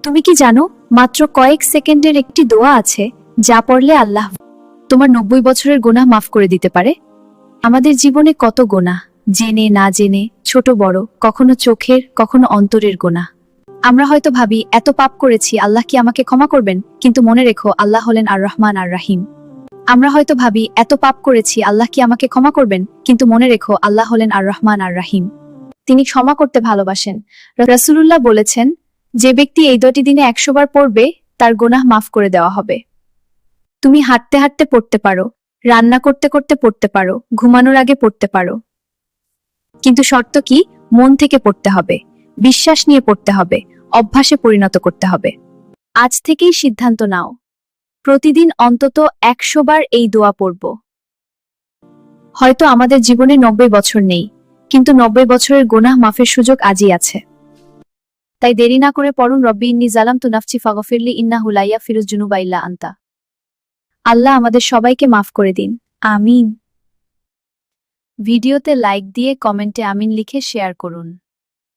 তুমি কি জানো, মাত্র কয়েক সেকেন্ডের একটি দোয়া আছে যা পড়লে আল্লাহ তোমার 90 বছরের গুনাহ মাফ করে দিতে পারে। আমাদের জীবনে কত গুনাহ, জেনে না জেনে, ছোট বড়, কখনো চোখের, কখনো অন্তরের গুনাহ। আমরা হয়তো ভাবি এত পাপ করেছি, আল্লাহ কি আমাকে ক্ষমা করবেন? কিন্তু মনে রেখো, আল্লাহ হলেন আর রহমান আর রাহিম। আমরা হয়তো ভাবি এত পাপ করেছি, আল্লাহ কি আমাকে ক্ষমা করবেন? কিন্তু মনে রেখো, আল্লাহ হলেন আর রহমান আর রাহিম। তিনি ক্ষমা করতে ভালোবাসেন। রাসূলুল্লাহ বলেছেন, যে ব্যক্তি এই 2টি দিনে 100 বার পড়বে, তার গুনাহ মাফ করে দেওয়া হবে। তুমি হাঁটতে হাঁটতে পড়তে পারো, রান্না করতে করতে পড়তে পারো, ঘুমানোর আগে পড়তে পারো, কিন্তু শর্ত কি? মন থেকে পড়তে হবে, বিশ্বাস নিয়ে পড়তে হবে, অভ্যাসে পরিণত করতে হবে। আজ থেকেই সিদ্ধান্ত নাও, প্রতিদিন অন্তত 100 বার এই দোয়া পড়ব। হয়তো আমাদের জীবনে 90 বছর নেই, কিন্তু 90 বছরের গুনাহ মাফের সুযোগ আজই আছে। তাই দেরি না করে পড়ুন, রব্বি ইন্নী জালামতু নাফসি ফাগফিরলি ইন্নাহু লা ইয়াগফিরুয যুনুবা ইল্লা আনতা। আল্লাহ আমাদের সবাইকে মাফ করে দিন, আমিন। ভিডিওতে লাইক দিয়ে কমেন্টে আমিন লিখে শেয়ার করুন।